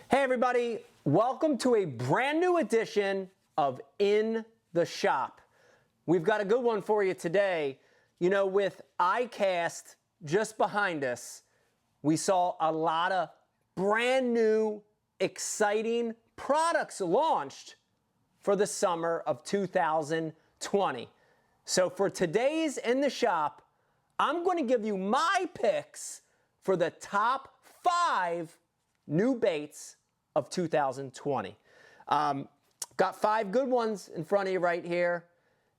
Hey everybody, welcome to a brand new edition of In the Shop. We've got a good one for you today. You know, with ICAST just behind us, we saw a lot of brand new, exciting products launched for the summer of 2020. So for today's In the Shop, I'm going to give you my picks for the top 5 new baits of 2020. Got 5 good ones in front of you right here.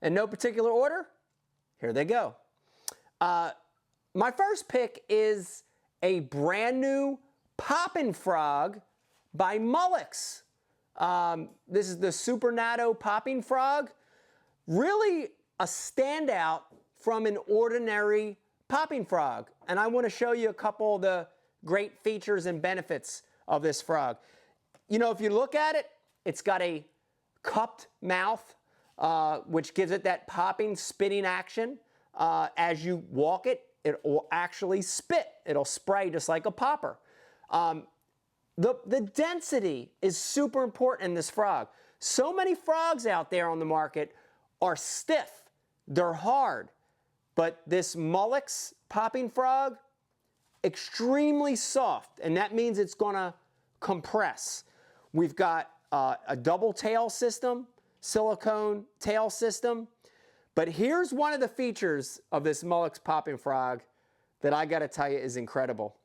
In no particular order, here they go. My first pick is a brand new Poppin' Frog by Molex. This is the Super Natto Popping Frog. Really a standout from an ordinary popping frog. And I want to show you a couple of the great features and benefits of this frog. You know, if you look at it, it's got a cupped mouth, which gives it that popping, spitting action. As you walk it, it will actually spit. It'll spray just like a popper. The density is super important in this frog. So many frogs out there on the market are stiff. They're hard. But this Mollux popping frog, extremely soft, and that means it's going to compress. We've got a double tail system, silicone tail system. But here's one of the features of this Molex popping frog that I got to tell you is incredible.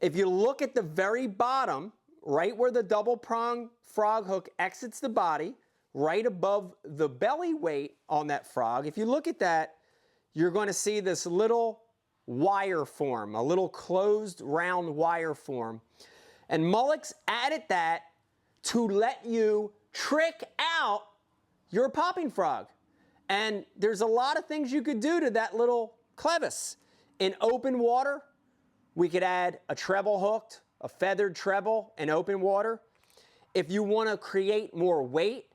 If you look at the very bottom, right where the double prong frog hook exits the body, right above the belly weight on that frog, if you look at that, you're going to see this little wire form, a little closed round wire form. And Molex added that to let you trick out your popping frog. And there's a lot of things you could do to that little clevis. In open water, we could add a treble hooked, a feathered treble in open water. If you want to create more weight,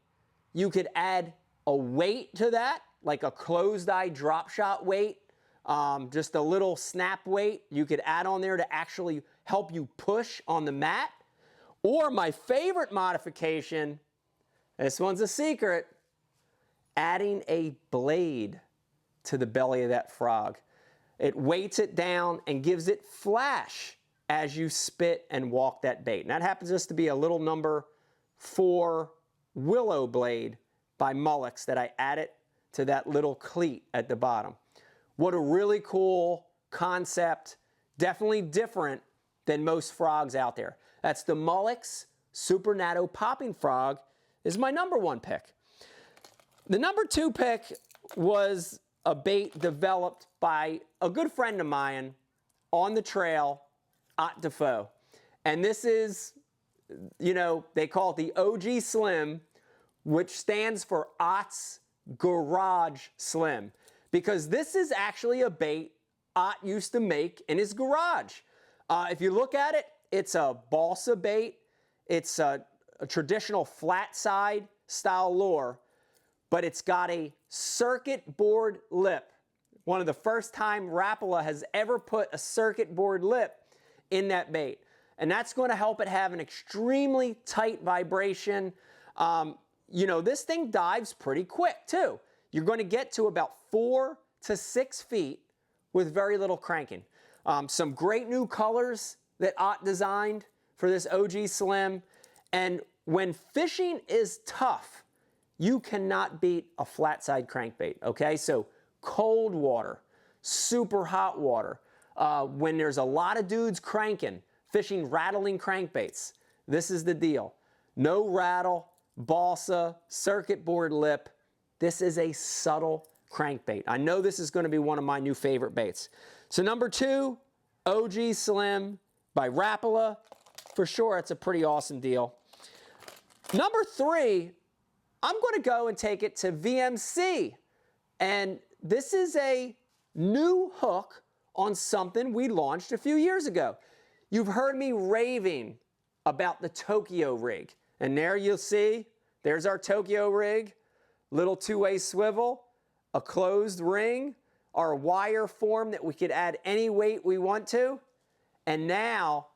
you could add a weight to that, like a closed eye drop shot weight. Just a little snap weight you could add on there to actually help you push on the mat. Or my favorite modification, this one's a secret, adding a blade to the belly of that frog. It weights it down and gives it flash as you spit and walk that bait. And that happens just to be a little number 4 willow blade by Molex that I added to that little cleat at the bottom. What a really cool concept. Definitely different than most frogs out there. That's the Molex Super Natto Popping Frog is my number 1 pick. The number 2 pick was a bait developed by a good friend of mine on the trail, Ott Defoe. And this is, you know, they call it the OG Slim, which stands for Ott's Garage Slim. Because this is actually a bait Ott used to make in his garage. If you look at it, it's a balsa bait. It's a traditional flat side style lure, but it's got a circuit board lip. One of the first time Rapala has ever put a circuit board lip in that bait. And that's going to help it have an extremely tight vibration. You know, this thing dives pretty quick too. You're going to get to about 4 to 6 feet with very little cranking. Some great new colors that Ott designed for this OG Slim. And when fishing is tough, you cannot beat a flat side crankbait, okay? So cold water, super hot water, when there's a lot of dudes cranking, fishing rattling crankbaits, this is the deal. No rattle, balsa, circuit board lip. This is a subtle crankbait. I know this is going to be one of my new favorite baits. So number 2, OG Slim by Rapala. For sure, it's a pretty awesome deal. Number 3, I'm going to go and take it to VMC. And this is a new hook on something we launched a few years ago. You've heard me raving about the Tokyo rig. And there you'll see, there's our Tokyo rig. Little 2-way swivel, a closed ring, our wire form that we could add any weight we want to. And now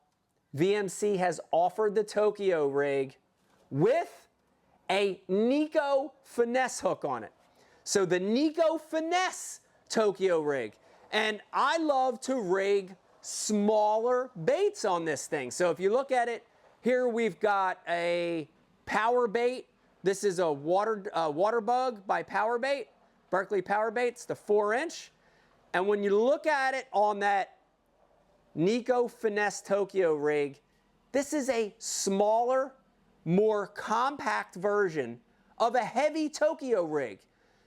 VMC has offered the Tokyo rig with a Nico finesse hook on it. So the Nico finesse Tokyo rig. And I love to rig smaller baits on this thing. So if you look at it, here we've got a power bait. This is a water bug by Power Bait, Berkeley Power Baits, the 4-inch. And when you look at it on that Nico finesse Tokyo rig, this is a smaller, more compact version of a heavy Tokyo rig.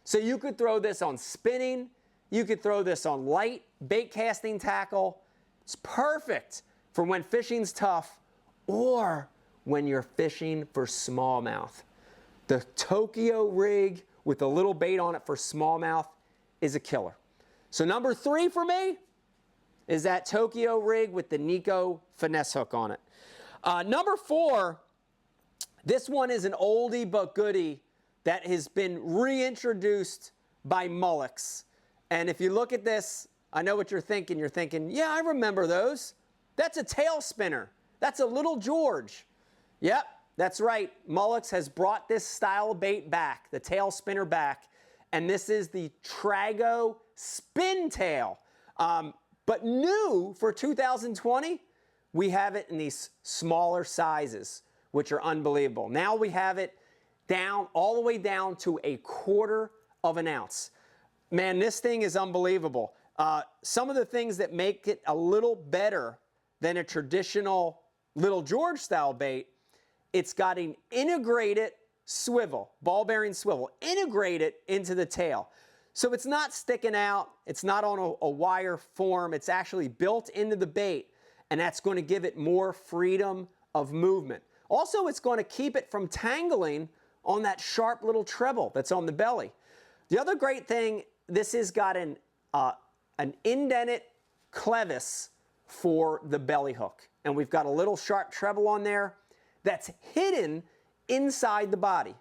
So you could throw this on spinning, you could throw this on light bait casting tackle. It's perfect for when fishing's tough or when you're fishing for smallmouth. The Tokyo rig with a little bait on it for smallmouth is a killer. So number 3 for me is that Tokyo rig with the Nico finesse hook on it. Number 4, this one is an oldie but goodie that has been reintroduced by Mollux. And if you look at this, I know what you're thinking. You're thinking, yeah, I remember those. That's a tail spinner. That's a Little George. Yep, that's right. Mollux has brought this style of bait back, the tail spinner back. And this is the Trago Spin Tail. But new for 2020, we have it in these smaller sizes, which are unbelievable. Now we have it down, all the way down to 1/4 of an ounce. Man, this thing is unbelievable. Some of the things that make it a little better than a traditional Little George style bait, it's got an integrated swivel, ball bearing swivel, integrated into the tail. So it's not sticking out, it's not on a wire form, it's actually built into the bait, and that's going to give it more freedom of movement. Also, it's going to keep it from tangling on that sharp little treble that's on the belly. The other great thing, this has got an indented clevis for the belly hook. And we've got a little sharp treble on there that's hidden inside the body.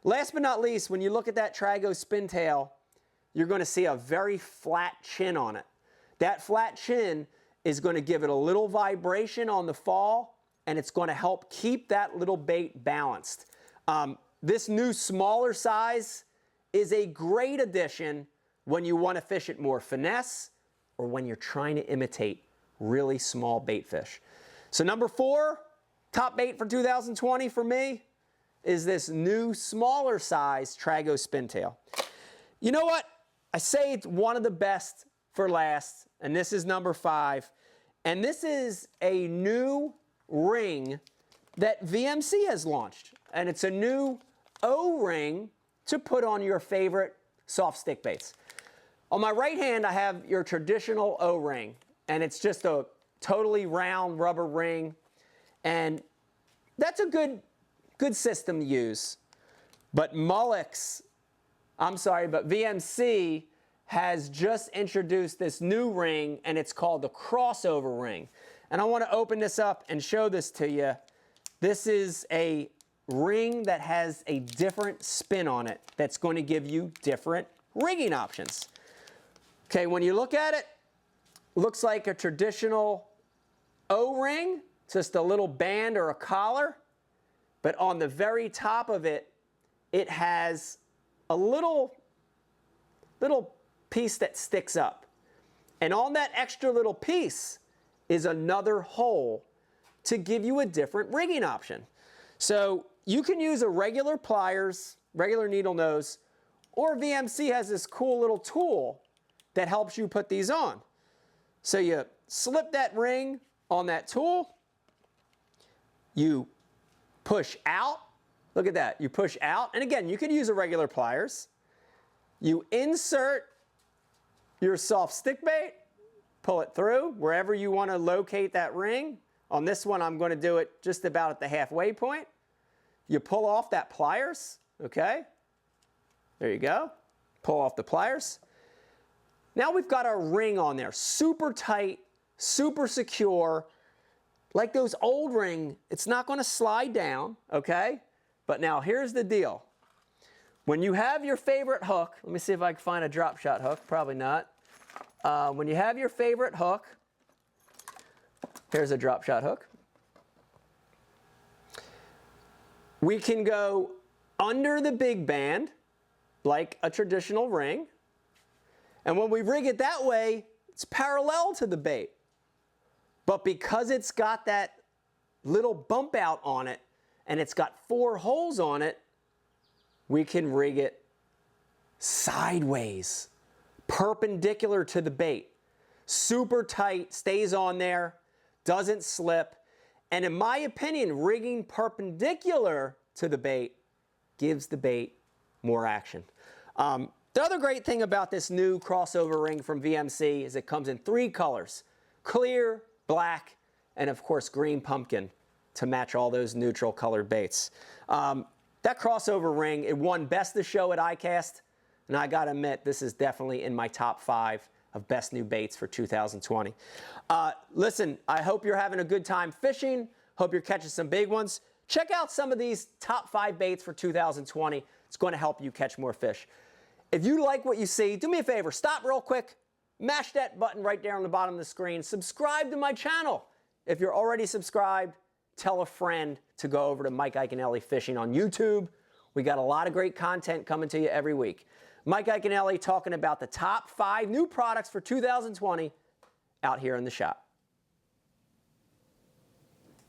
Last but not least, when you look at that Trago spin tail, you're going to see a very flat chin on it. That flat chin is going to give it a little vibration on the fall, and it's going to help keep that little bait balanced. This new smaller size is a great addition when you want to fish it more finesse or when you're trying to imitate really small bait fish. So number 4, top bait for 2020 for me is this new smaller size Trago spin tail. You know what? I say it's one of the best for last, and this is number 5. And this is a new ring that VMC has launched. And it's a new O-ring to put on your favorite soft stick baits. On my right hand, I have your traditional O-ring, and it's just a totally round rubber ring. And that's a good system to use. But VMC has just introduced this new ring, and it's called the Crossover Ring. And I want to open this up and show this to you. This is a ring that has a different spin on it that's going to give you different rigging options. Okay, when you look at it, looks like a traditional O-ring, just a little band or a collar, but on the very top of it, it has a little piece that sticks up. And on that extra little piece is another hole to give you a different rigging option. So you can use a regular pliers, regular needle nose, or VMC has this cool little tool that helps you put these on. So you slip that ring on that tool, you push out, look at that, you push out, and again, you could use a regular pliers. You insert your soft stick bait, pull it through wherever you want to locate that ring. On this one, I'm going to do it just about at the halfway point. You pull off that pliers, okay? There you go. Pull off the pliers. Now we've got our ring on there, super tight, super secure. Like those old ring, it's not going to slide down, okay? But now here's the deal. When you have your favorite hook, let me see if I can find a drop shot hook, probably not. When you have your favorite hook, here's a drop shot hook. We can go under the big band, like a traditional ring. And when we rig it that way, it's parallel to the bait. But because it's got that little bump out on it, and it's got 4 holes on it, we can rig it sideways, perpendicular to the bait. Super tight, stays on there, doesn't slip. And in my opinion, rigging perpendicular to the bait gives the bait more action. The other great thing about this new crossover ring from VMC is it comes in 3 colors: clear, black, and of course green pumpkin to match all those neutral colored baits. That crossover ring, it won Best of Show at ICAST, and I gotta admit, this is definitely in my top 5 of best new baits for 2020. Listen, I hope you're having a good time fishing. Hope you're catching some big ones. Check out some of these top 5 baits for 2020. It's going to help you catch more fish. If you like what you see, do me a favor, stop real quick, mash that button right there on the bottom of the screen, subscribe to my channel. If you're already subscribed, tell a friend to go over to Mike Iaconelli Fishing on YouTube. We got a lot of great content coming to you every week. Mike Iaconelli talking about the top 5 new products for 2020 out here in the shop.